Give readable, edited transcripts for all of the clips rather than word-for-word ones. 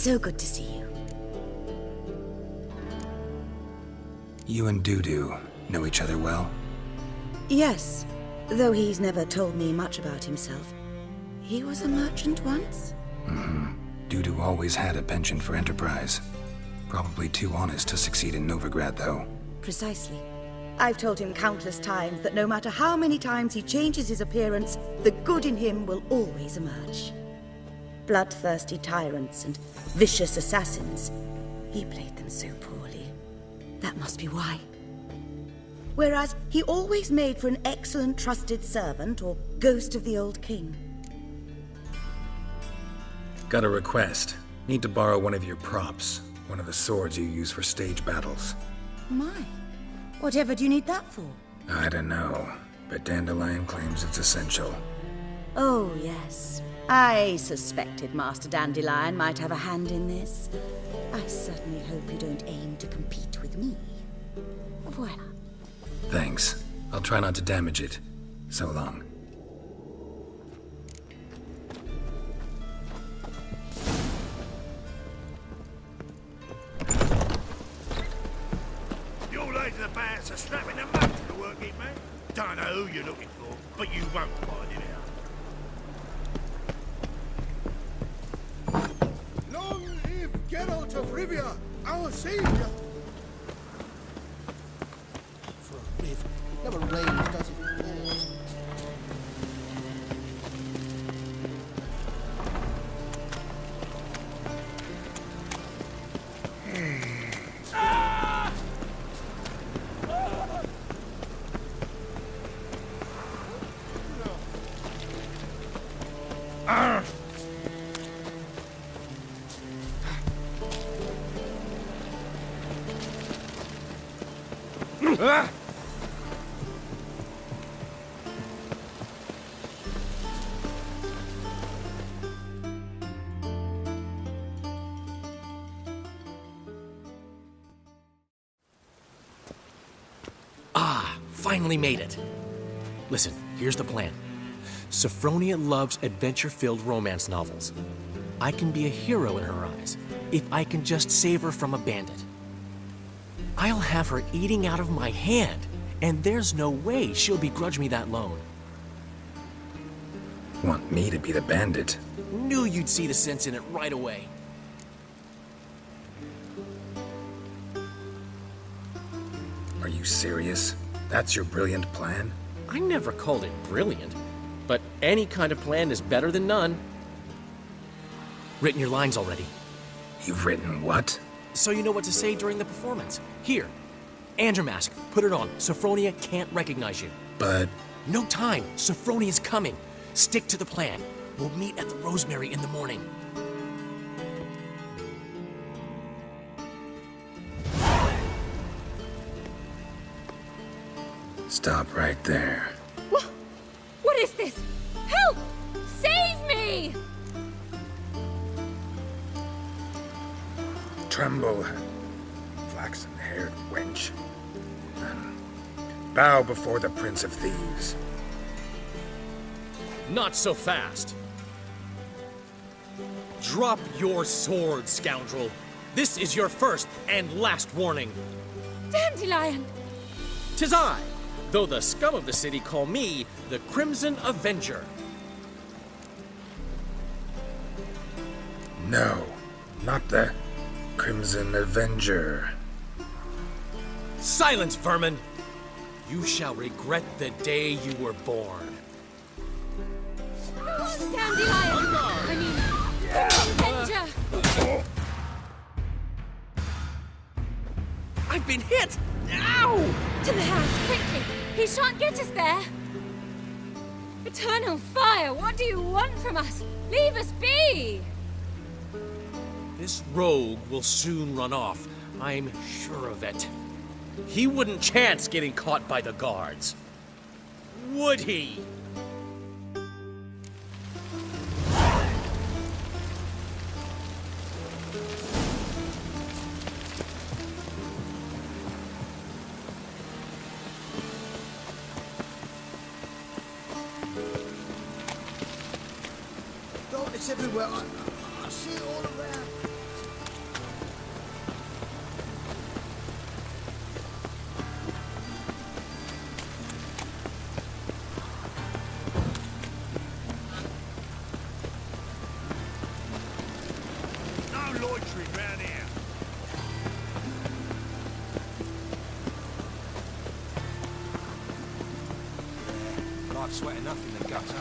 So good to see you. You and Dudu know each other well? Yes, though he's never told me much about himself. He was a merchant once? Dudu always had a penchant for enterprise. Probably too honest to succeed in Novigrad, though. Precisely. I've told him countless times that no matter how many times he changes his appearance, the good in him will always emerge. Bloodthirsty tyrants and vicious assassins. He played them so poorly. That must be why. Whereas he always made for an excellent trusted servant or ghost of the old king. Got a request. Need to borrow one of your props. One of the swords you use for stage battles. My. Whatever do you need that for? I don't know, but Dandelion claims it's essential. Oh, yes. I suspected Master Dandelion might have a hand in this. I certainly hope you don't aim to compete with me. Voila. Thanks. I'll try not to damage it. So long. Your ladies are bad for strapping them up to the working man. Don't know who you're looking for, but you won't find it out. Long live Geralt of Rivia, our savior! For a river, it never rains, does it? Finally made it. Listen, here's the plan. Sophronia loves adventure-filled romance novels. I can be a hero in her eyes if I can just save her from a bandit. I'll have her eating out of my hand, and there's no way she'll begrudge me that loan. Want me to be the bandit? Knew you'd see the sense in it right away. Are you serious? That's your brilliant plan? I never called it brilliant, but any kind of plan is better than none. Written your lines already, You've written what? so you know what to say during the performance. Here, and your mask. Put it on. Sophronia can't recognize you. But... No time. Sophronia's coming. Stick to the plan. We'll meet at the Rosemary in the morning. Stop right there. What is this? Help! Save me! Tremble, flaxen-haired wench. And bow before the Prince of Thieves. Not so fast. Drop your sword, scoundrel. This is your first and last warning. Dandelion! 'Tis I, though the scum of the city call me the Crimson Avenger. No, not the Crimson Avenger. Silence, vermin! You shall regret the day you were born. Dandelion! I mean, Avenger! I've been hit! Ow! To the house, quickly! He shan't get us there! Eternal fire, what do you want from us? Leave us be! This rogue will soon run off. I'm sure of it. He wouldn't chance getting caught by the guards. Would he? Oh, it's everywhere. I see it all around. I've sweat enough in the gutter.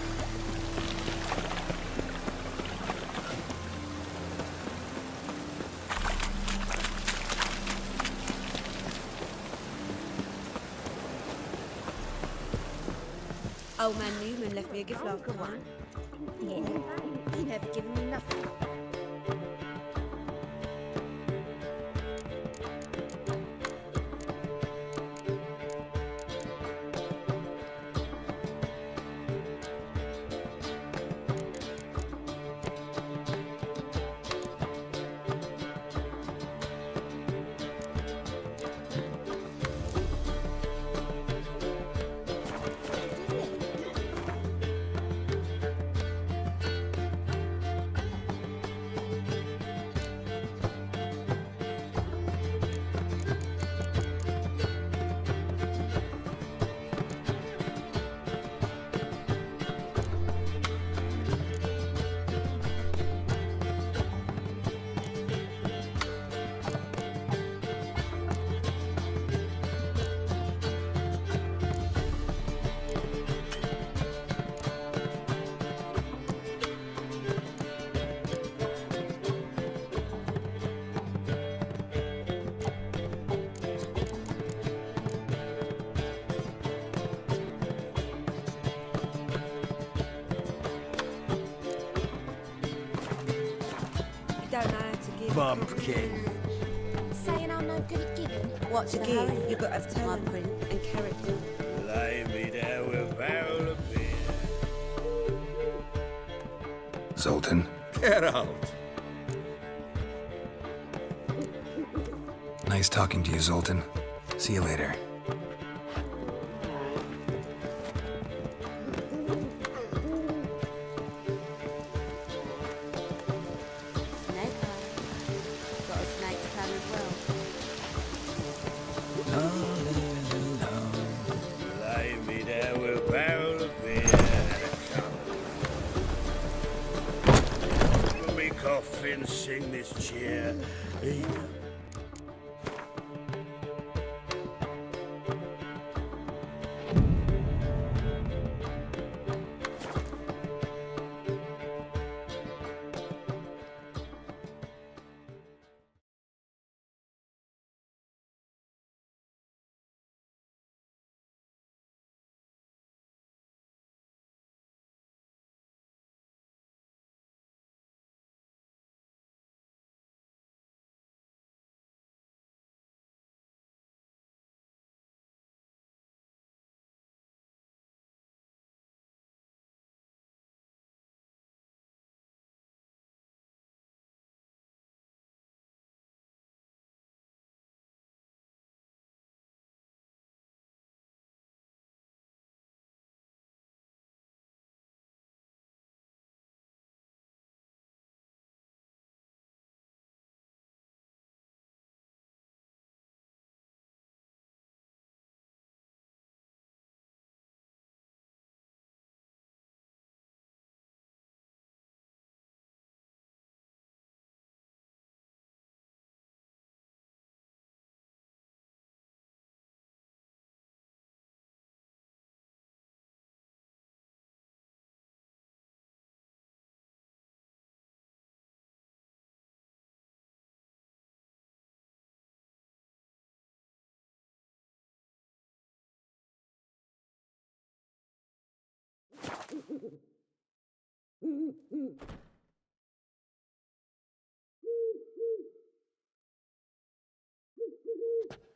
Old man Newman left me a gift after one. Yeah, he never given me nothing. Don't know how to give. Bumpkin. Saying I'm no good at giving. What to give? You've got to have talent and character. Lay me down with a barrel of beer. Zoltan, Get out. nice talking to you, Zoltan. See you later. Snake eye. Got a snake plan as well. Lay me down with a barrel of beer and a cup. Put me coffin, sing this cheer.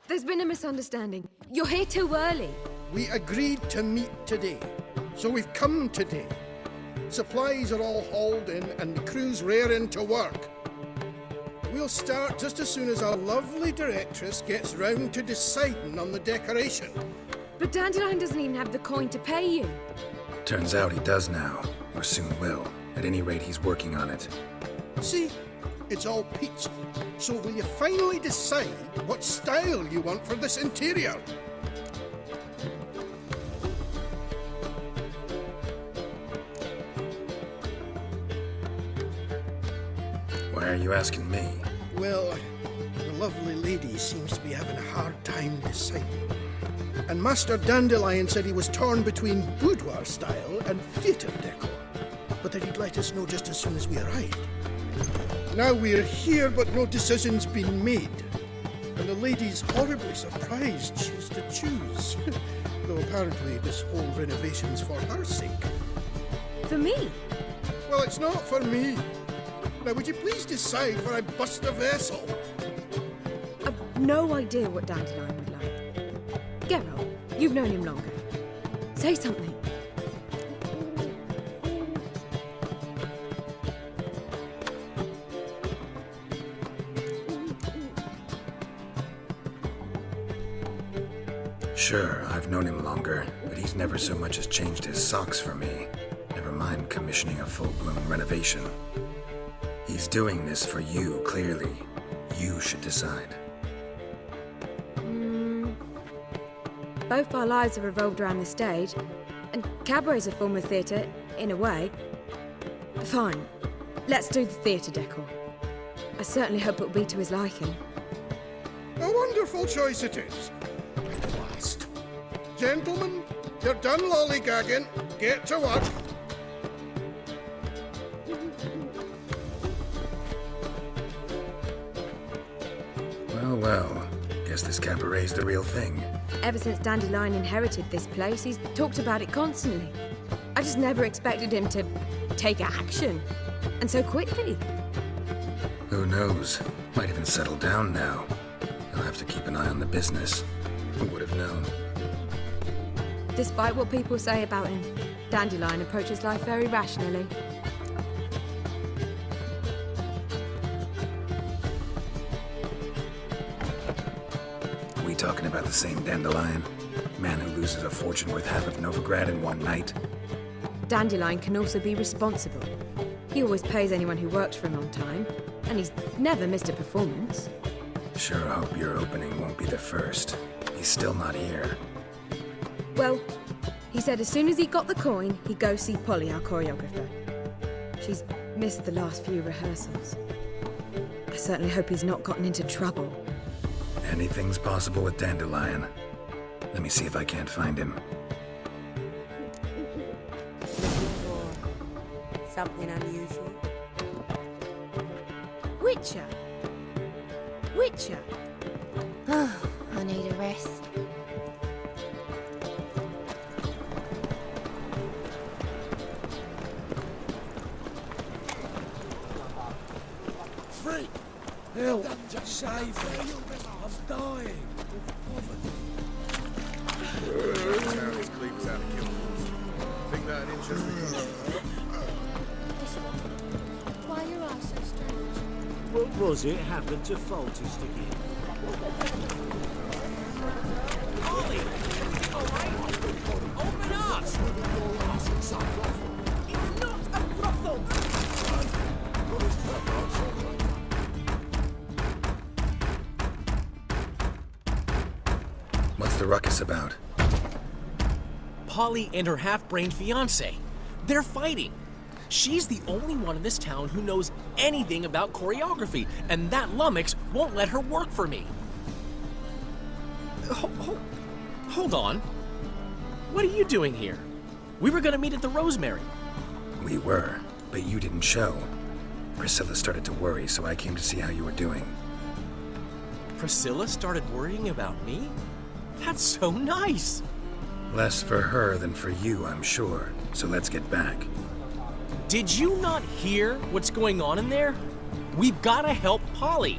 There's been a misunderstanding. You're here too early. We agreed to meet today, so we've come today. Supplies are all hauled in and the crew's raring to work. We'll start just as soon as our lovely directress gets round to deciding on the decoration. But Dandelion doesn't even have the coin to pay you. Turns out he does now, or soon will. At any rate, he's working on it. See? It's all peachy. So will you finally decide what style you want for this interior? Why are you asking me? Well, the lovely lady seems to be having a hard time deciding. And Master Dandelion said he was torn between boudoir style and theatre decor, but that he'd let us know just as soon as we arrived. Now we're here, but no decision's been made. And the lady's horribly surprised she's to choose. Though apparently this whole renovation's for her sake. For me? Well, it's not for me. Now, would you please decide where I bust a vessel? I've no idea what Dandelion would like. Geralt, you've known him longer. Say something. Sure, I've known him longer, but he's never so much as changed his socks for me. Never mind commissioning a full-blown renovation. He's doing this for you, clearly. You should decide. Both our lives have revolved around the stage, and cabaret's a form of theatre, in a way. Fine, let's do the theatre decor. I certainly hope it'll be to his liking. A wonderful choice it is. Last. Gentlemen, you're done lollygagging. Get to work. Well, guess this cabaret's the real thing. Ever since Dandelion inherited this place, he's talked about it constantly. I just never expected him to take action. And so quickly. Who knows? Might even settle down now. He'll have to keep an eye on the business. Who would have known? Despite what people say about him, Dandelion approaches life very rationally. We talking about the same Dandelion? Man who loses a fortune worth half of Novigrad in one night? Dandelion can also be responsible. He always pays anyone who works for him on time, and he's never missed a performance. Sure hope your opening won't be the first. He's still not here. Well, he said as soon as he got the coin, he'd go see Polly, our choreographer. She's missed the last few rehearsals. I certainly hope he's not gotten into trouble. Anything's possible with Dandelion. Let me see if I can't find him. Something unusual. Witcher! Witcher! Oh, I need a rest. Freak! Help! Save me! I'm dying! Why are your eyes so strange? What was it happened to Faulty's again? Ollie! Open up! It's not a brothel! What's the ruckus about? Polly and her half-brained fiancé. They're fighting. She's the only one in this town who knows anything about choreography, and that lummox won't let her work for me. Hold on. What are you doing here? We were gonna meet at the Rosemary. We were, but you didn't show. Priscilla started to worry, so I came to see how you were doing. Priscilla started worrying about me? That's so nice. Less for her than for you, I'm sure. So let's get back. Did you not hear what's going on in there? We've got to help Polly.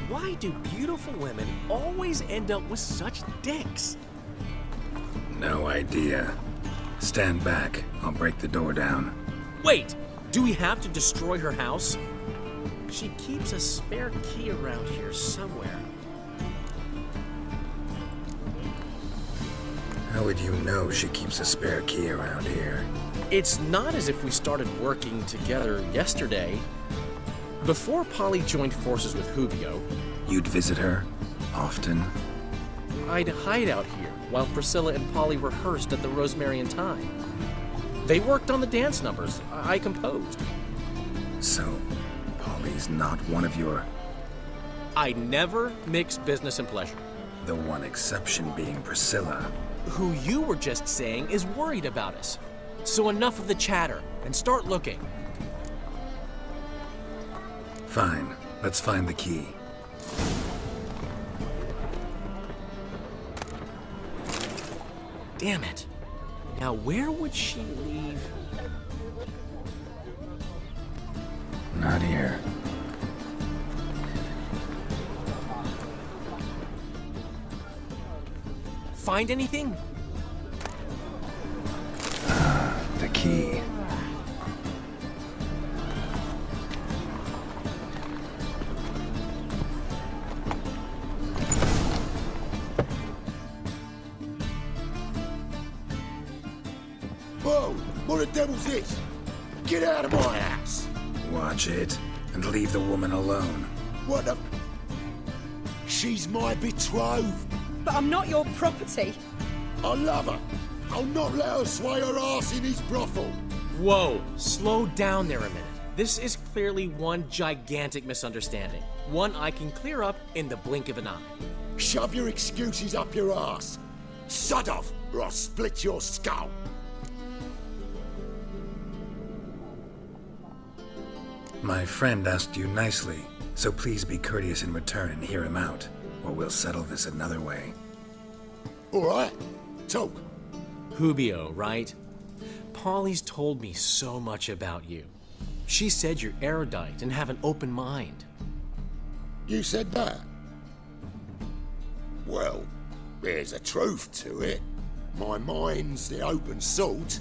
Why do beautiful women always end up with such dicks? No idea. Stand back. I'll break the door down. Wait, do we have to destroy her house? She keeps a spare key around here somewhere. How would you know she keeps a spare key around here? It's not as if we started working together yesterday. Before Polly joined forces with Hubio, You'd visit her? Often? I'd hide out here while Priscilla and Polly rehearsed at the Rosemary and Thyme. They worked on the dance numbers I composed. So, Polly's not one of your... I never mix business and pleasure. The one exception being Priscilla. Who you were just saying is worried about us. So enough of the chatter, and start looking. Fine, let's find the key. Damn it. Now where would she leave? Not here. Find anything? The key. Whoa! What the devil's this? Get out of my house! Watch it, and leave the woman alone. What the... She's my betrothed. But I'm not your property. I love her. I'll not let her sway her ass in his brothel. Whoa, slow down there a minute. This is clearly one gigantic misunderstanding. One I can clear up in the blink of an eye. Shove your excuses up your ass. Sod off, or I'll split your skull. My friend asked you nicely, so please be courteous in return and hear him out, or we'll settle this another way. All right, talk. Hubio, right? Polly's told me so much about you. She said you're erudite and have an open mind. You said that? Well, there's a truth to it. My mind's the open salt,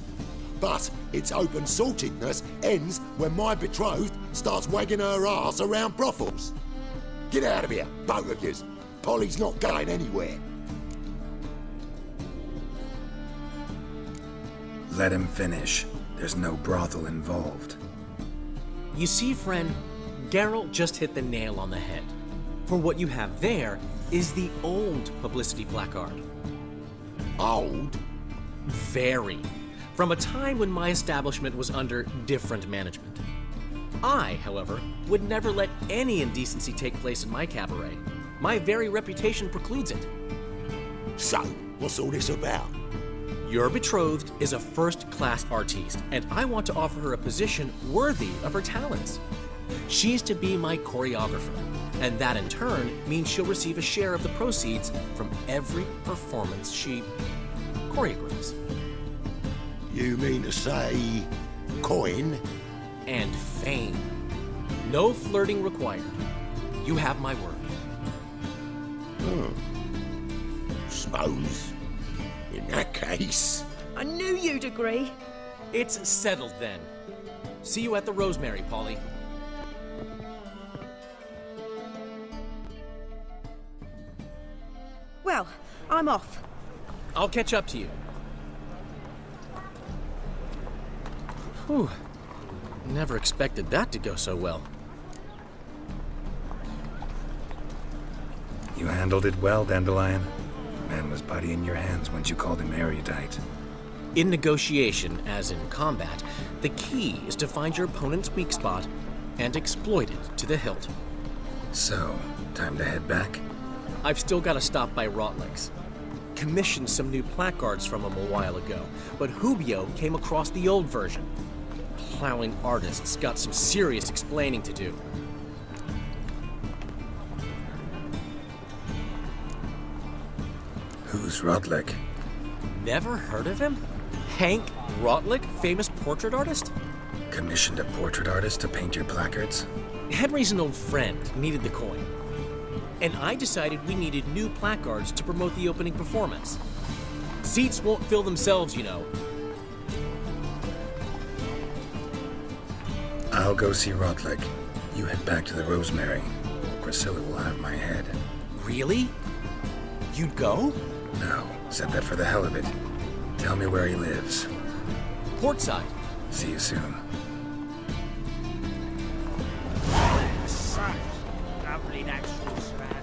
but its open saltedness ends when my betrothed starts wagging her ass around brothels. Get out of here, both of yous. Polly's not going anywhere. Let him finish. There's no brothel involved. You see, friend, Geralt just hit the nail on the head. For what you have there is the old publicity placard. Old? Very. From a time when my establishment was under different management. I, however, would never let any indecency take place in my cabaret. My very reputation precludes it. So, what's all this about? Your betrothed is a first-class artiste, and I want to offer her a position worthy of her talents. She's to be my choreographer, and that in turn means she'll receive a share of the proceeds from every performance she choreographs. You mean to say... coin? And fame. No flirting required. You have my word. Suppose... in that case... I knew you'd agree. It's settled then. See you at the Rosemary, Polly. Well, I'm off. I'll catch up to you. Whew. Never expected that to go so well. You handled it well, Dandelion. Man was body in your hands once you called him erudite. In negotiation, as in combat, the key is to find your opponent's weak spot and exploit it to the hilt. So, time to head back? I've still got to stop by Rotlick's. Commissioned some new placards from him a while ago, but Hubio came across the old version. Plowing artists got some serious explaining to do. Who's Rotlick? Never heard of him? Hank Rotlick, famous portrait artist? Commissioned a portrait artist to paint your placards? Henry's an old friend, needed the coin. And I decided we needed new placards to promote the opening performance. Seats won't fill themselves, you know. I'll go see Rotlick. You head back to the Rosemary. Priscilla will have my head. Really? You'd go? No, said that for the hell of it. Tell me where he lives. Portside. See you soon. Such lovely natural surroundings.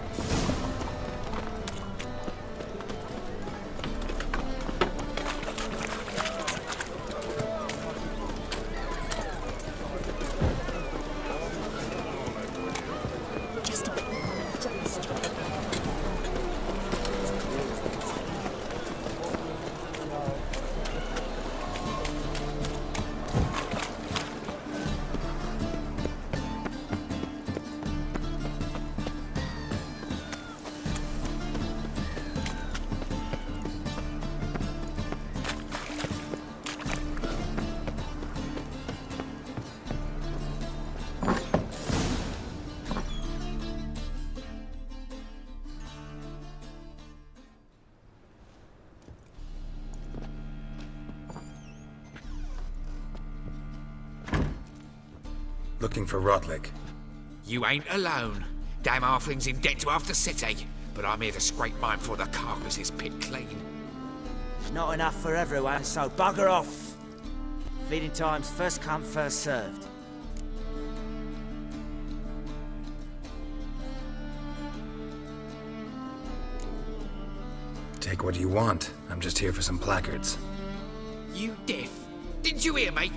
Looking for Rotlick. You ain't alone. Damn halfling's in debt to half the city, but I'm here to scrape mine before the carcass is picked clean. There's not enough for everyone, so bugger off. Feeding time's first come, first served. Take what you want. I'm just here for some placards. You deaf? Didn't you hear me?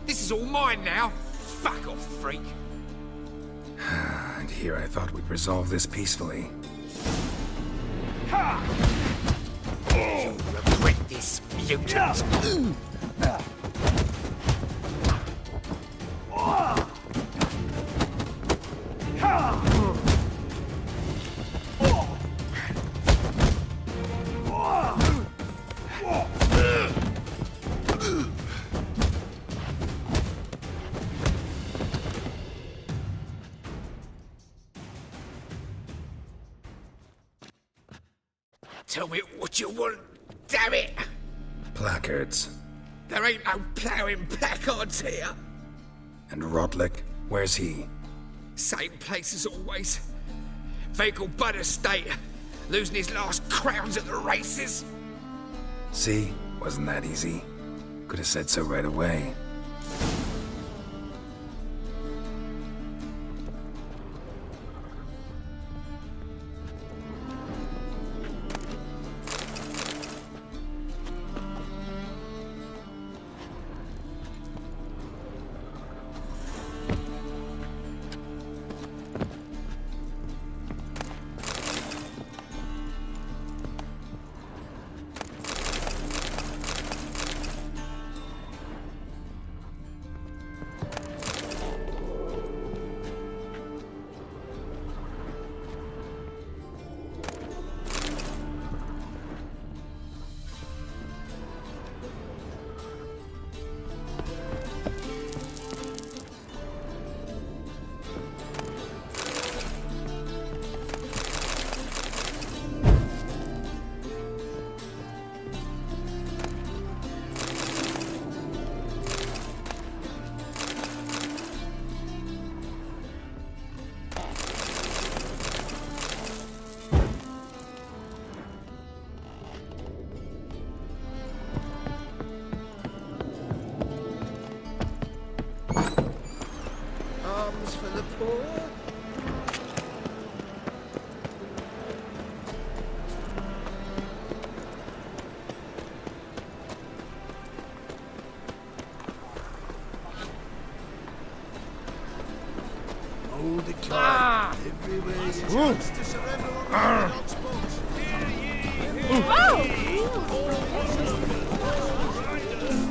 This is all mine now. Fuck off, freak. And here I thought we'd resolve this peacefully. You'll regret this, mutant. Tell me what you want, damn it! Placards. There ain't no ploughing placards here. And Rotlick, where's he? Same place as always. Vehicle Bud Estate. Losing his last crowns at the races. See? Wasn't that easy? Could have said so right away.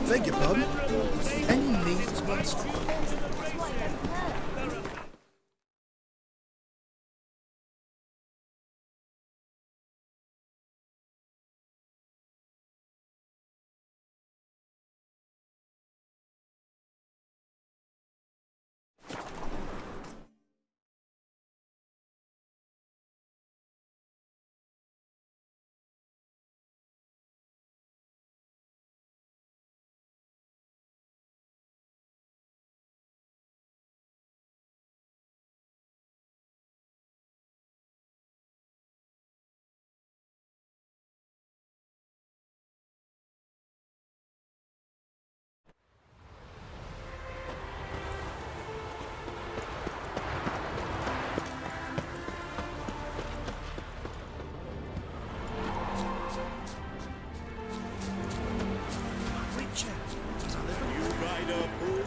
Beg your pardon? Any needs must.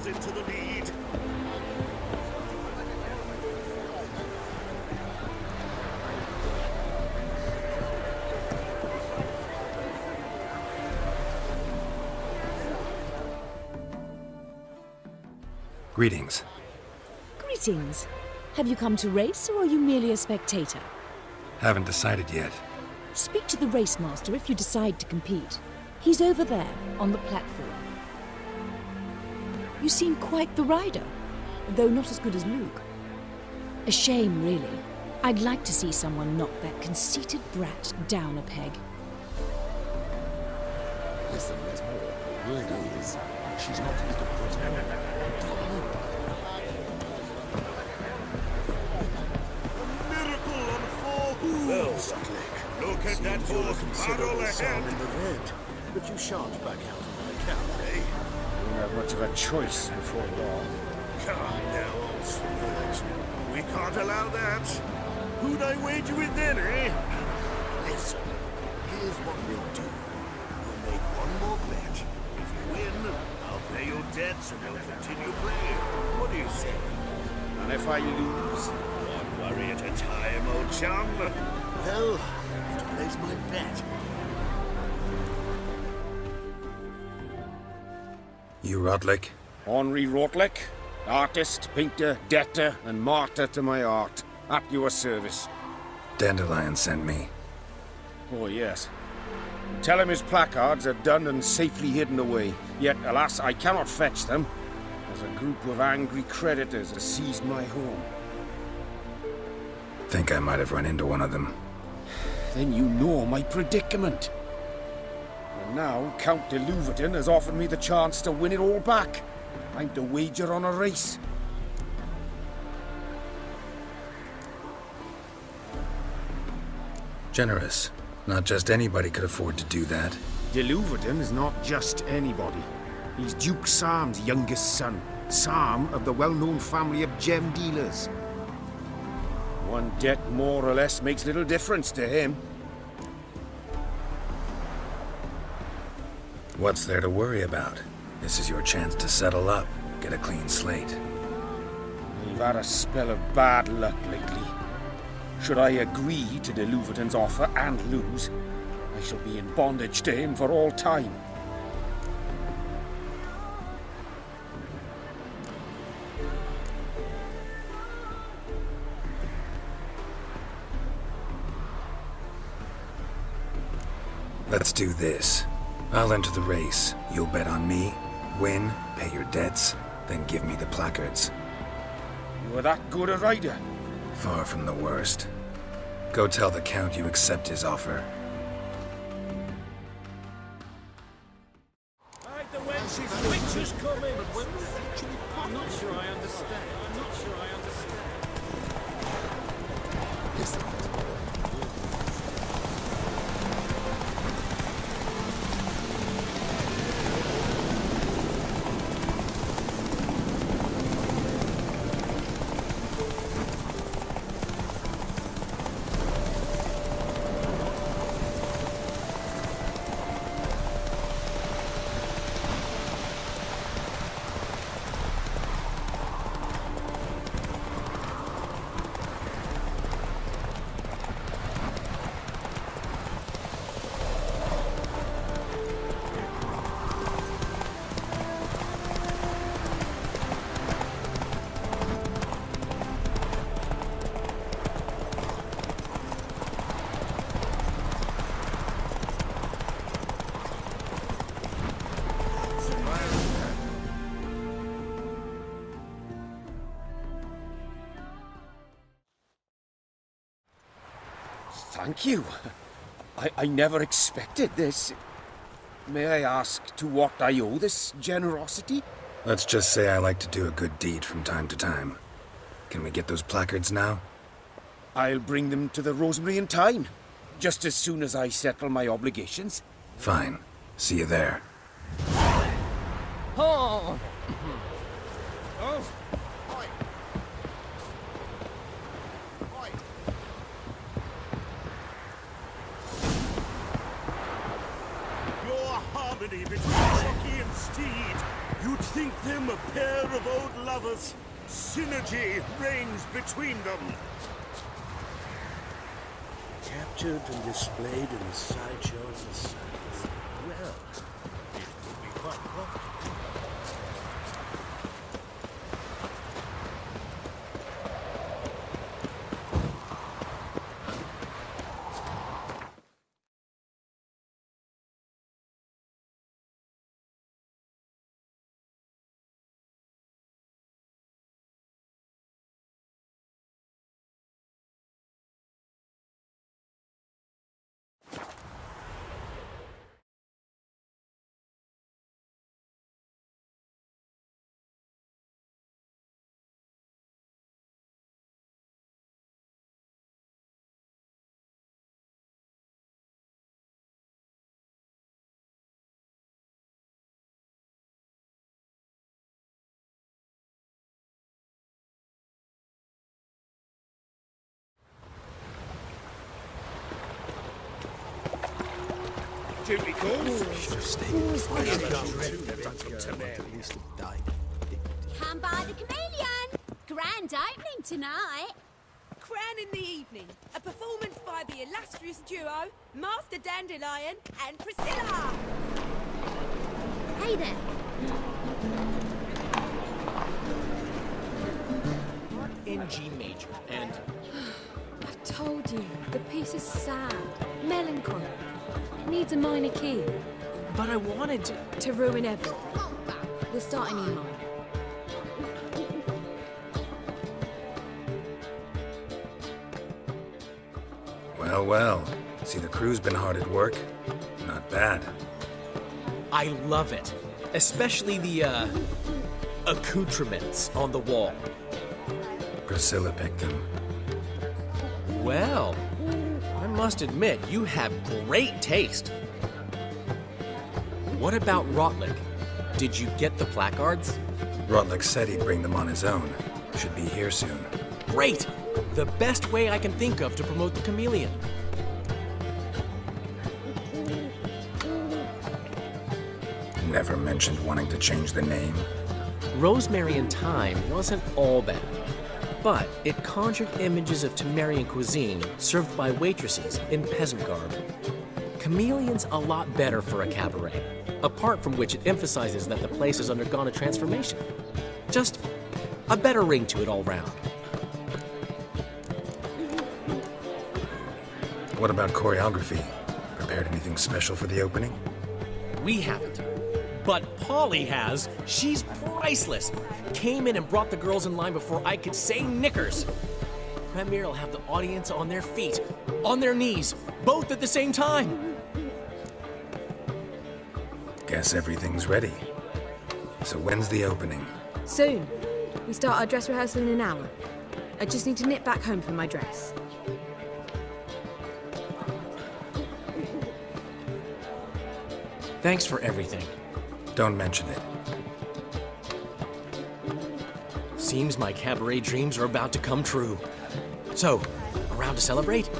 Into the lead. Greetings. Greetings. Have you come to race, or are you merely a spectator? Haven't decided yet. Speak to the race master if you decide to compete. He's over there, on the platform. You seem quite the rider, though not as good as Luke. A shame, really. I'd like to see someone knock that conceited brat down a peg. Listen, there's more. The word is, she's not a little pretty. fourth barrel ahead. In the red, but you shan't back out of my account, eh? You won't have much of a choice before long. Calm down, old sport. We can't allow that. Who'd I wager with then, eh? Listen, here's what we'll do. We'll make one more bet. If you win, I'll pay your debts and we'll continue playing. What do you say? And if I lose? One worry at a time, old chum. Well, I have to place my bet. You Rotlick? Henri Rotlick, artist, painter, debtor, and martyr to my art. At your service. Dandelion sent me. Oh, yes. Tell him his placards are done and safely hidden away. Yet, alas, I cannot fetch them, as a group of angry creditors has seized my home. Think I might have run into one of them. Then you know my predicament. And now, Count de Louverton has offered me the chance to win it all back. I'm to wager on a race. Generous. Not just anybody could afford to do that. De Louverton is not just anybody. He's Duke Sam's youngest son. Sam of the well-known family of gem dealers. One debt more or less makes little difference to him. What's there to worry about? This is your chance to settle up, get a clean slate. You've had a spell of bad luck lately. Should I agree to de Louverton's offer and lose, I shall be in bondage to him for all time. Let's do this. I'll enter the race. You'll bet on me, win, pay your debts, then give me the placards. You are that good a rider? Far from the worst. Go tell the Count you accept his offer. Right, the wench's witch is coming. I'm not sure I understand. I'm not sure I understand. Listen. Thank you. I never expected this. May I ask to what I owe this generosity? Let's just say I like to do a good deed from time to time. Can we get those placards now? I'll bring them to the Rosemary in time, just as soon as I settle my obligations. Fine. See you there. Oh! Oh! Harmony between jockey and steed. You'd think them a pair of old lovers. Synergy reigns between them. Captured and displayed in the sideshow of the South. Well, it would be quite profitable. duty calls. Should have stayed. Come by the chameleon. Grand opening tonight. Crown in the evening. A performance by the illustrious duo, Master Dandelion and Priscilla. Hey there. In G major, and I've told you, the piece is sad, melancholy. It needs a minor key. but I wanted to ruin everything. We're starting in minor. Well, well. See, the crew's been hard at work. Not bad. I love it. Especially the, accoutrements on the wall. Priscilla picked them. Well, I must admit, you have great taste. What about Rotlick? Did you get the placards? Rotlick said he'd bring them on his own. Should be here soon. Great! The best way I can think of to promote the chameleon. Never mentioned wanting to change the name. Rosemary and Thyme wasn't all bad, but it conjured images of Temerian cuisine served by waitresses in peasant garb. Chameleon's a lot better for a cabaret, apart from which it emphasizes that the place has undergone a transformation. Just a better ring to it all round. What about choreography? Prepared anything special for the opening? We haven't. But Polly has. She's priceless. Came in and brought the girls in line before I could say knickers. Premiere will have the audience on their feet, on their knees, both at the same time. Guess everything's ready. So when's the opening? Soon. We start our dress rehearsal in an hour. I just need to nip back home for my dress. Thanks for everything. Don't mention it. Seems my cabaret dreams are about to come true. So, around to celebrate?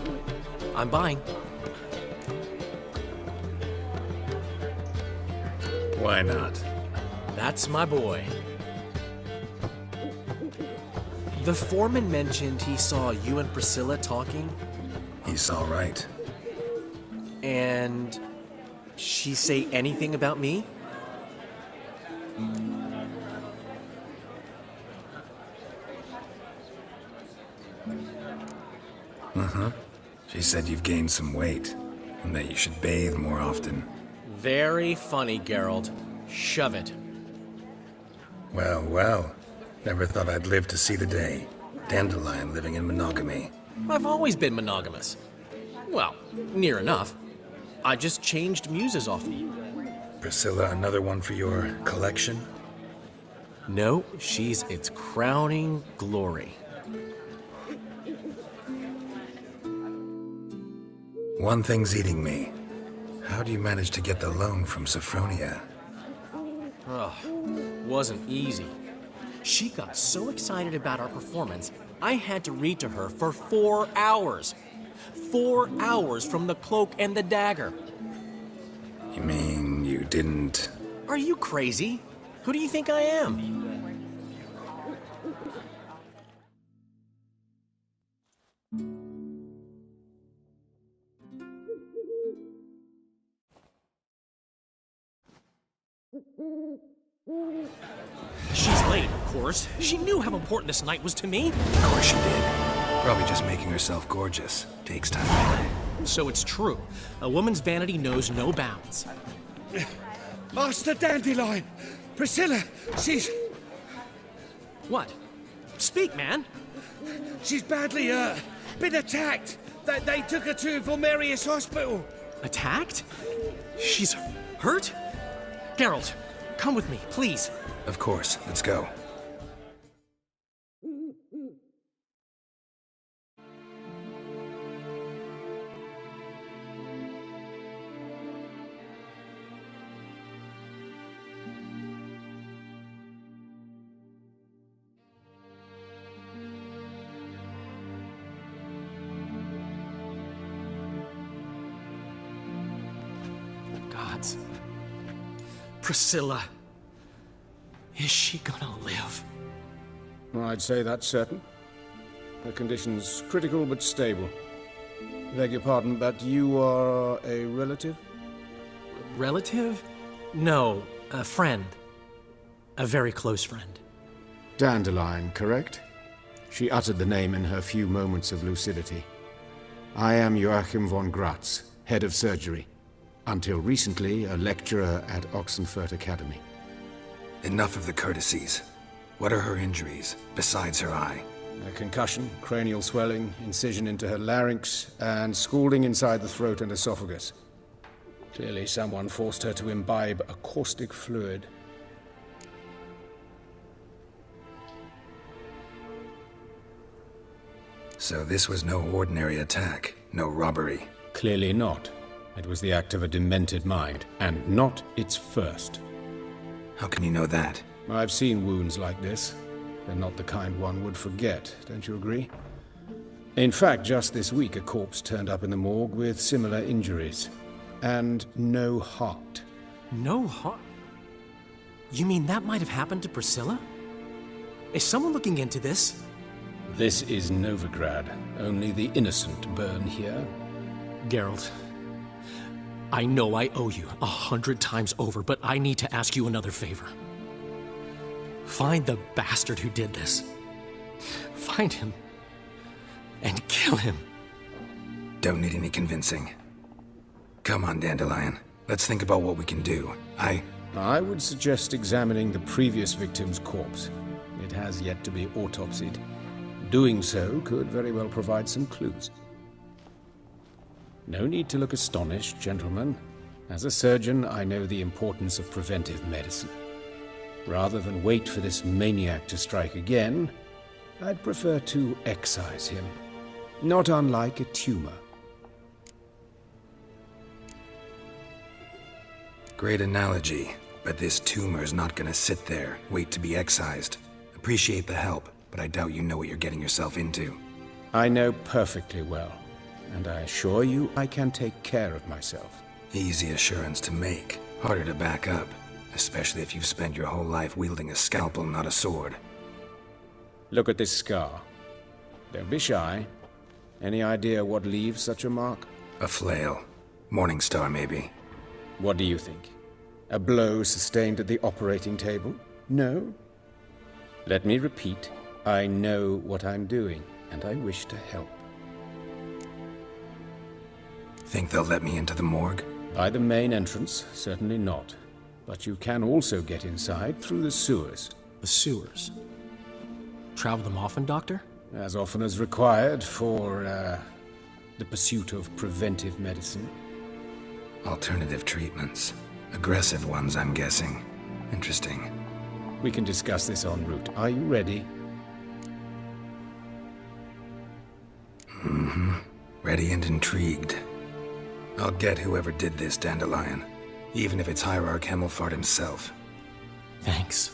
I'm buying. Why not? That's my boy. The foreman mentioned he saw you and Priscilla talking. He saw right. And she say anything about me? Uh-huh. She said you've gained some weight, and that you should bathe more often. Very funny, Geralt. Shove it. Well, well. Never thought I'd live to see the day. Dandelion living in monogamy. I've always been monogamous. Well, near enough. I just changed muses often. Priscilla, another one for your collection? No, she's its crowning glory. One thing's eating me. How do you manage to get the loan from Sophronia? Oh, wasn't easy. She got so excited about our performance, I had to read to her for 4 hours. 4 hours from the Cloak and the Dagger. You mean you didn't... Are you crazy? Who do you think I am? She's late, of course. She knew how important this night was to me. Of course she did. Probably just making herself gorgeous. Takes time. So it's true. A woman's vanity knows no bounds. Master Dandelion! Priscilla, she's... What? Speak, man. She's badly, been attacked. They took her to Vulmerius Hospital. Attacked? She's hurt? Geralt, come with me, please. Of course. Let's go. Priscilla. Is she gonna live? I'd say that's certain. The condition's critical but stable. Beg your pardon, but you are a relative? Relative? No, a friend. A very close friend. Dandelion, correct? She uttered the name in her few moments of lucidity. I am Joachim von Gratz, head of surgery. Until recently, a lecturer at Oxenfurt Academy. Enough of the courtesies. What are her injuries, besides her eye? A concussion, cranial swelling, incision into her larynx, and scalding inside the throat and esophagus. Clearly someone forced her to imbibe a caustic fluid. So this was no ordinary attack, no robbery. Clearly not. It was the act of a demented mind, and not its first. How can you know that? I've seen wounds like this. They're not the kind one would forget, don't you agree? In fact, just this week a corpse turned up in the morgue with similar injuries. And no heart. No heart? You mean that might have happened to Priscilla? Is someone looking into this? This is Novigrad. Only the innocent burn here. Geralt, I know I owe you 100 times over, but I need to ask you another favor. Find the bastard who did this. Find him. And kill him. Don't need any convincing. Come on, Dandelion. Let's think about what we can do. I would suggest examining the previous victim's corpse. It has yet to be autopsied. Doing so could very well provide some clues. No need to look astonished, gentlemen. As a surgeon, I know the importance of preventive medicine. Rather than wait for this maniac to strike again, I'd prefer to excise him. Not unlike a tumor. Great analogy, but this tumor's not gonna sit there, wait to be excised. Appreciate the help, but I doubt you know what you're getting yourself into. I know perfectly well, and I assure you I can take care of myself. Easy assurance to make, harder to back up, especially if you've spent your whole life wielding a scalpel, not a sword. Look at this scar. Don't be shy. Any idea what leaves such a mark? A flail. Morningstar, maybe. What do you think? A blow sustained at the operating table? No? Let me repeat. I know what I'm doing, and I wish to help. Think they'll let me into the morgue? By the main entrance, certainly not. But you can also get inside through the sewers. The sewers? Travel them often, Doctor? As often as required for, the pursuit of preventive medicine. Alternative treatments. Aggressive ones, I'm guessing. Interesting. We can discuss this en route. Are you ready? Mm-hmm. Ready and intrigued. I'll get whoever did this, Dandelion. Even if it's Hierarch Hemmelfart himself. Thanks.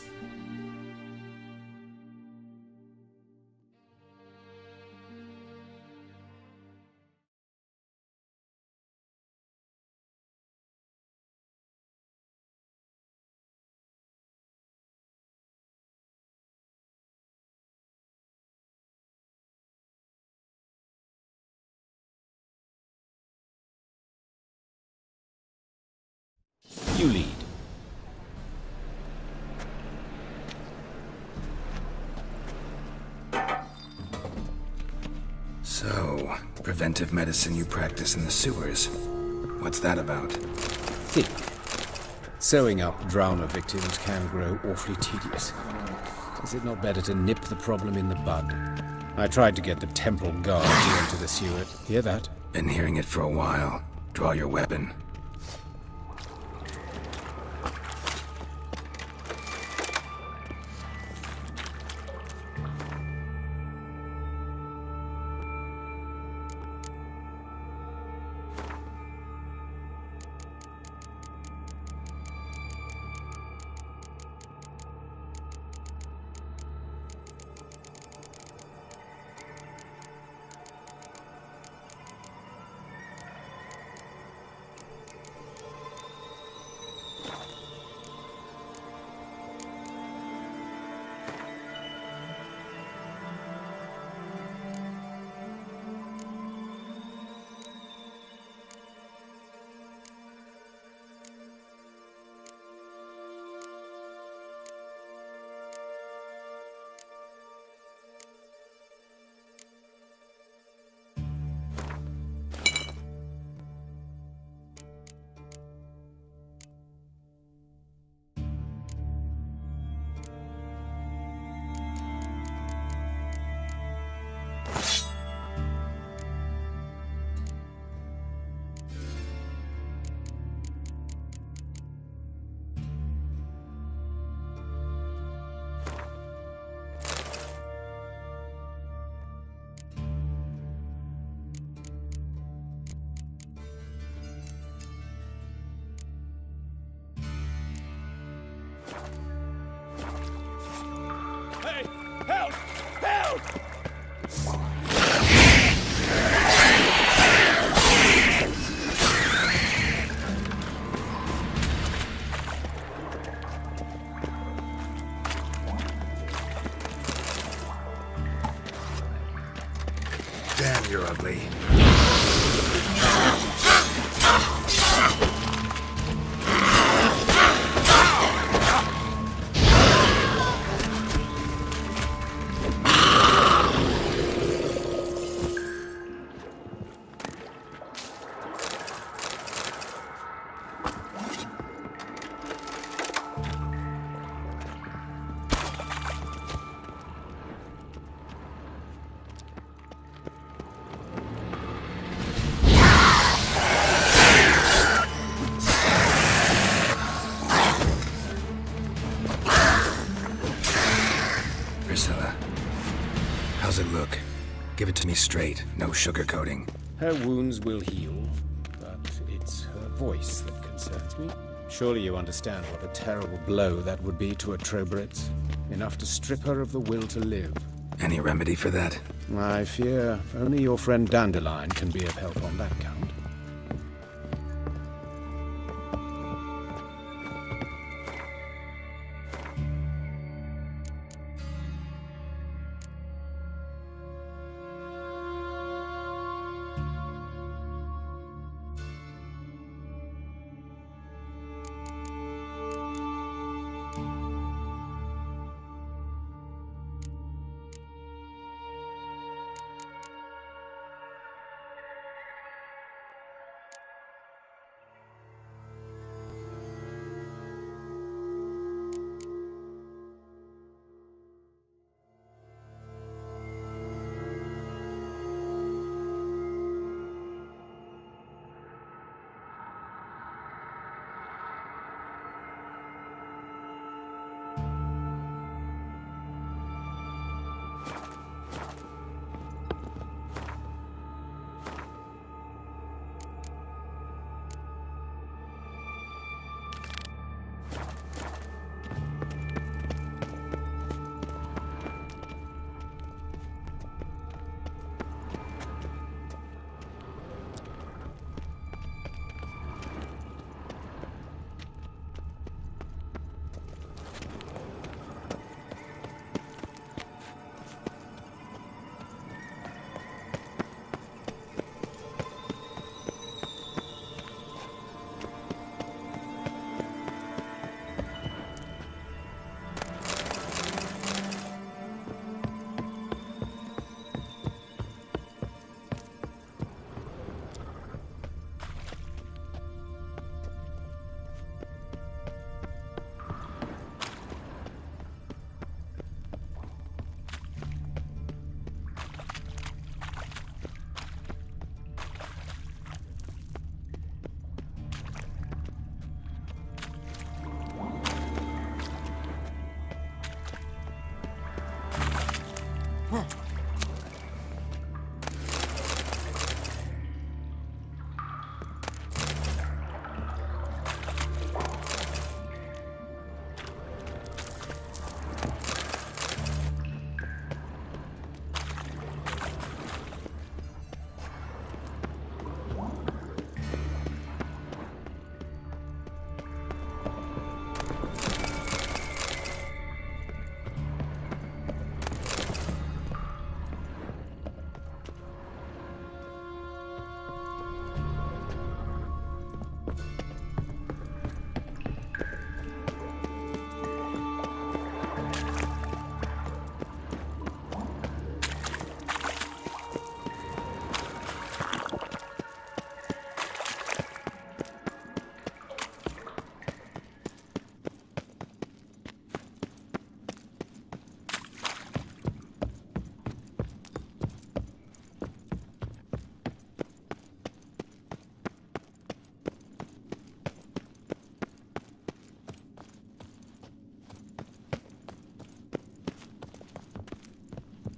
You lead. So, preventive medicine you practice in the sewers. What's that about? Think. Sewing up drowner victims can grow awfully tedious. Is it not better to nip the problem in the bud? I tried to get the temple guard to enter the sewer. Hear that? Been hearing it for a while. Draw your weapon. Damn, you're ugly. How's it look? Give it to me straight, no sugarcoating. Her wounds will heal, but it's her voice that concerns me. Surely you understand what a terrible blow that would be to a Trobritz. Enough to strip her of the will to live. Any remedy for that? I fear only your friend Dandelion can be of help on that count.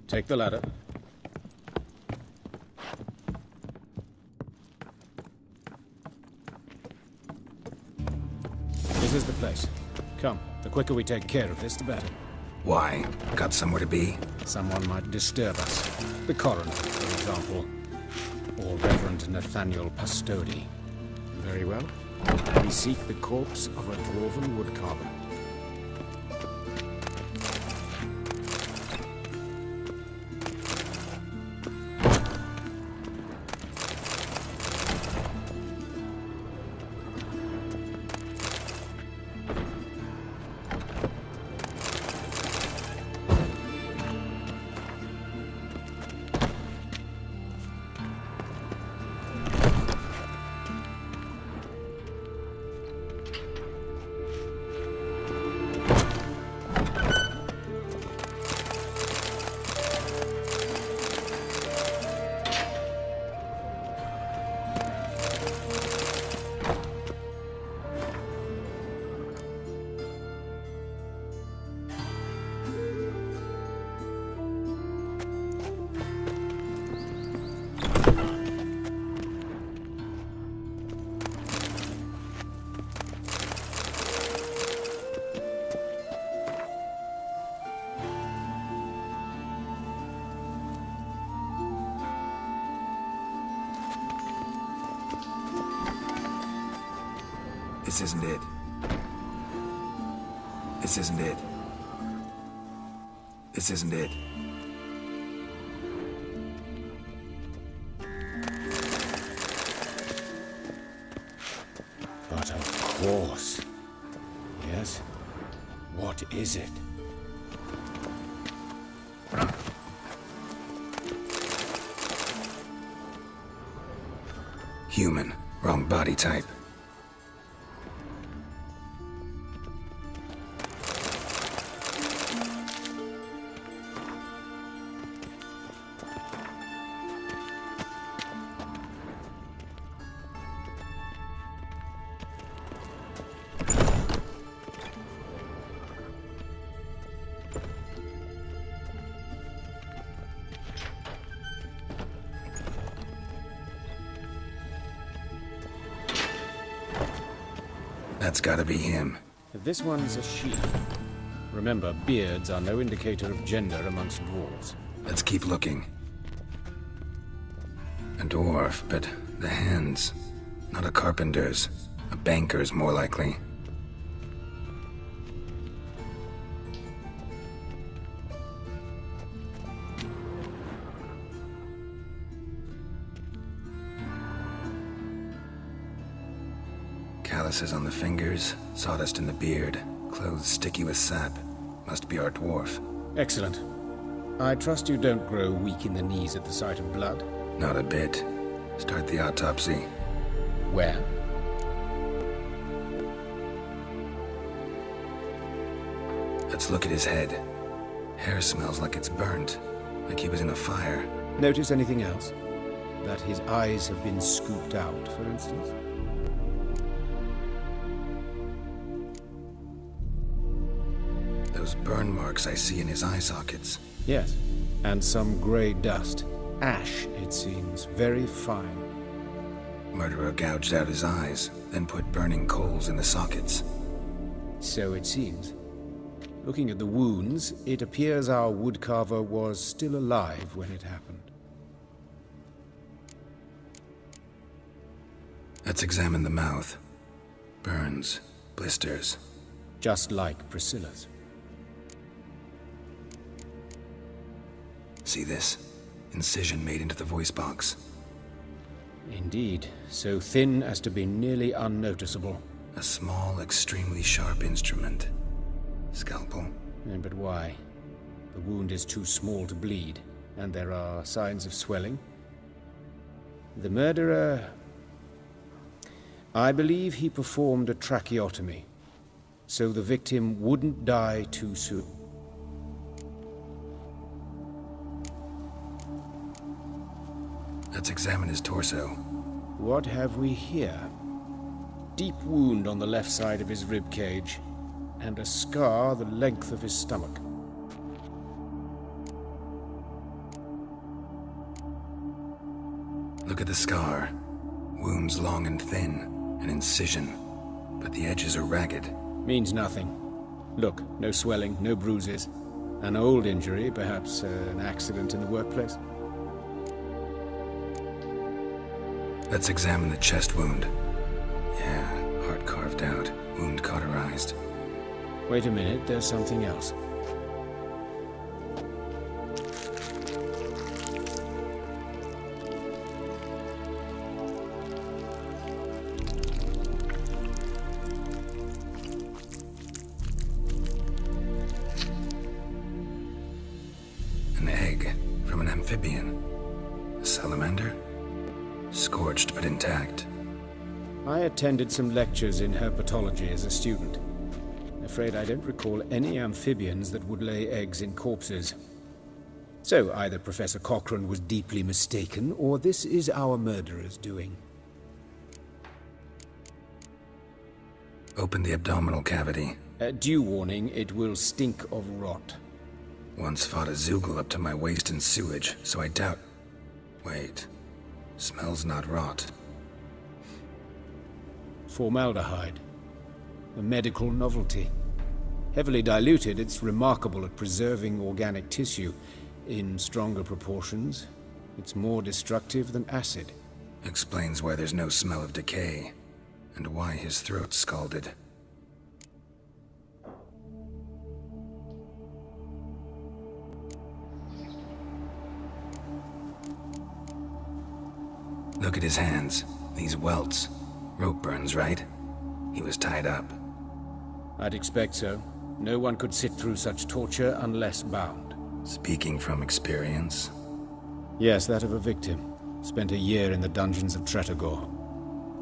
Take the ladder. This is the place. Come, the quicker we take care of this, the better. Why? Got somewhere to be? Someone might disturb us. The coroner, for example. Or Reverend Nathaniel Pastodi. Very well. We seek the corpse of a dwarven woodcarver. This isn't it. This isn't it. This isn't it. But of course. Yes? What is it? Human. Wrong body type. That's gotta be him. This one's a she. Remember, beards are no indicator of gender amongst dwarves. Let's keep looking. A dwarf, but the hands. Not a carpenter's. A banker's, more likely. Calluses on the fingers, sawdust in the beard, clothes sticky with sap. Must be our dwarf. Excellent. I trust you don't grow weak in the knees at the sight of blood? Not a bit. Start the autopsy. Where? Let's look at his head. Hair smells like it's burnt, like he was in a fire. Notice anything else? That his eyes have been scooped out, for instance? Those burn marks I see in his eye sockets. Yes, and some grey dust. Ash, it seems. Very fine. Murderer gouged out his eyes, then put burning coals in the sockets. So it seems. Looking at the wounds, it appears our woodcarver was still alive when it happened. Let's examine the mouth. Burns, blisters. Just like Priscilla's. See this? Incision made into the voice box. Indeed, so thin as to be nearly unnoticeable. A small, extremely sharp instrument. Scalpel. But why? The wound is too small to bleed, and there are signs of swelling. The murderer... I believe he performed a tracheotomy, so the victim wouldn't die too soon. Let's examine his torso. What have we here? Deep wound on the left side of his rib cage, and a scar the length of his stomach. Look at the scar. Wounds long and thin, an incision, but the edges are ragged. Means nothing. Look, no swelling, no bruises. An old injury, perhaps an accident in the workplace? Let's examine the chest wound. Yeah, heart carved out, wound cauterized. Wait a minute, there's something else. An egg from an amphibian. A salamander? Scorched but intact. I attended some lectures in herpetology as a student. Afraid I don't recall any amphibians that would lay eggs in corpses. So either Professor Cochrane was deeply mistaken, or this is our murderer's doing. Open the abdominal cavity. Due warning, it will stink of rot. Once fought a Zoogle up to my waist in sewage, so I doubt... Wait. Smells not rot. Formaldehyde. A medical novelty. Heavily diluted, it's remarkable at preserving organic tissue. In stronger proportions, it's more destructive than acid. Explains why there's no smell of decay, and why his throat's scalded. Look at his hands. These welts. Rope burns, right? He was tied up. I'd expect so. No one could sit through such torture unless bound. Speaking from experience? Yes, that of a victim. Spent a year in the dungeons of Tretogor.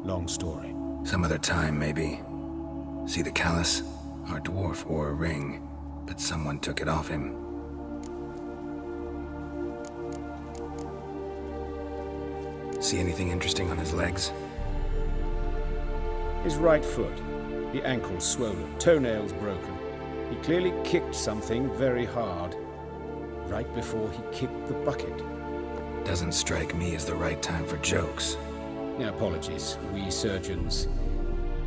Long story. Some other time, maybe. See the callus? Our dwarf wore a ring, but someone took it off him. See anything interesting on his legs? His right foot. The ankle's swollen, toenails broken. He clearly kicked something very hard. Right before he kicked the bucket. Doesn't strike me as the right time for jokes. Apologies. We surgeons,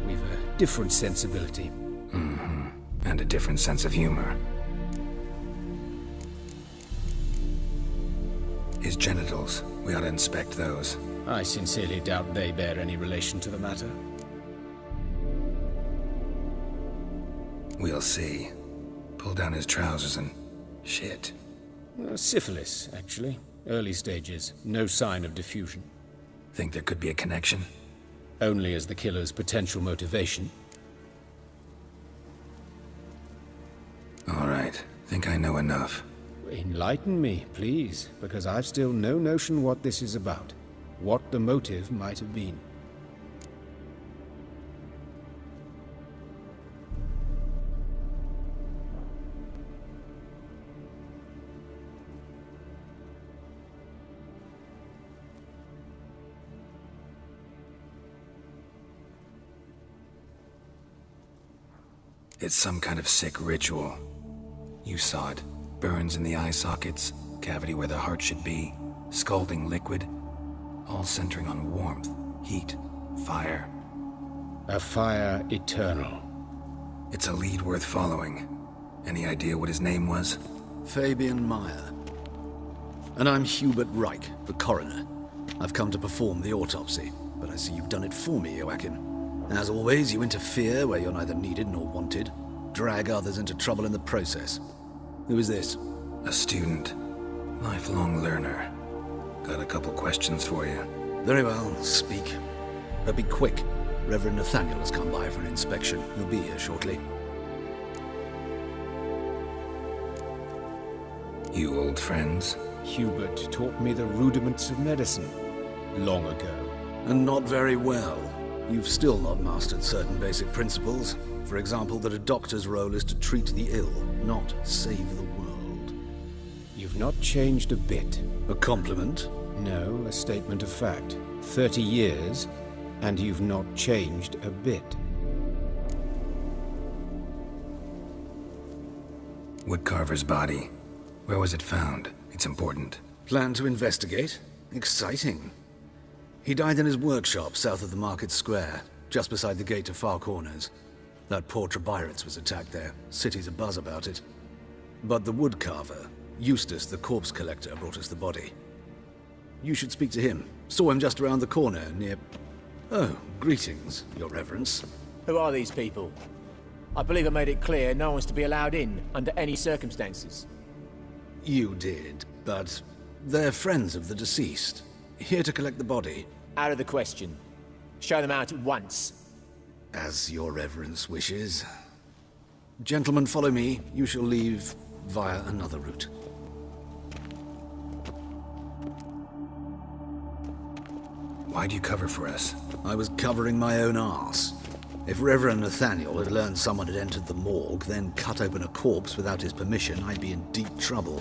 we've a different sensibility. Mm-hmm. And a different sense of humor. His genitals. We ought to inspect those. I sincerely doubt they bear any relation to the matter. We'll see. Pull down his trousers and... shit. Syphilis, actually. Early stages. No sign of diffusion. Think there could be a connection? Only as the killer's potential motivation. All right. Think I know enough. Enlighten me, please, because I've still no notion what this is about. What the motive might have been. It's some kind of sick ritual. You saw it. Burns in the eye sockets, cavity where the heart should be, scalding liquid, all centering on warmth, heat, fire. A fire eternal. It's a lead worth following. Any idea what his name was? Fabian Meyer. And I'm Hubert Reich, the coroner. I've come to perform the autopsy, but I see you've done it for me, Joachim. As always, you interfere where you're neither needed nor wanted, drag others into trouble in the process. Who is this? A student. Lifelong learner. Got a couple questions for you. Very well, speak. But be quick. Reverend Nathaniel has come by for an inspection. He'll be here shortly. You old friends? Hubert taught me the rudiments of medicine. Long ago. And not very well. You've still not mastered certain basic principles. For example, that a doctor's role is to treat the ill, not save the world. You've not changed a bit. A compliment? No, a statement of fact. 30 years, and you've not changed a bit. Woodcarver's body. Where was it found? It's important. Plan to investigate? Exciting. He died in his workshop south of the market square, just beside the gate to Far Corners. That poor Trebirates was attacked there. City's abuzz about it. But the woodcarver, Eustace the corpse collector, brought us the body. You should speak to him. Saw him just around the corner near... Oh, greetings, Your Reverence. Who are these people? I believe I made it clear no one's to be allowed in under any circumstances. You did, but they're friends of the deceased. Here to collect the body. Out of the question. Show them out at once. As Your Reverence wishes. Gentlemen, follow me. You shall leave via another route. Why'd you cover for us? I was covering my own arse. If Reverend Nathaniel had learned someone had entered the morgue, then cut open a corpse without his permission, I'd be in deep trouble.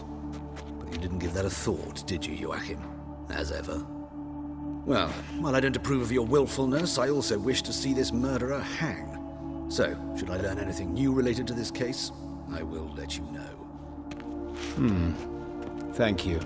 But you didn't give that a thought, did you, Joachim? As ever. Well, while I don't approve of your willfulness, I also wish to see this murderer hang. So, should I learn anything new related to this case, I will let you know. Thank you.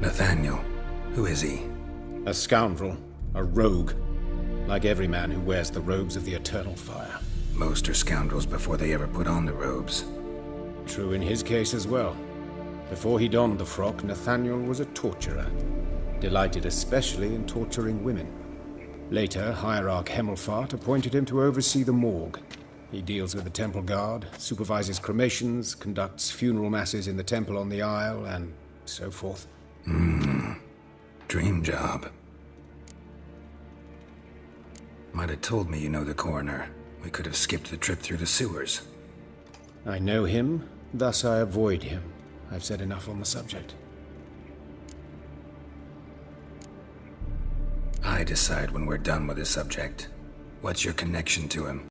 Nathaniel. Who is he? A scoundrel. A rogue. Like every man who wears the robes of the Eternal Fire. Most are scoundrels before they ever put on the robes. True in his case as well. Before he donned the frock, Nathaniel was a torturer. Delighted especially in torturing women. Later, Hierarch Hemmelfart appointed him to oversee the morgue. He deals with the temple guard, supervises cremations, conducts funeral masses in the temple on the Isle, and so forth. Dream job. Might have told me you know the coroner. We could have skipped the trip through the sewers. I know him, thus I avoid him. I've said enough on the subject. I decide when we're done with the subject. What's your connection to him?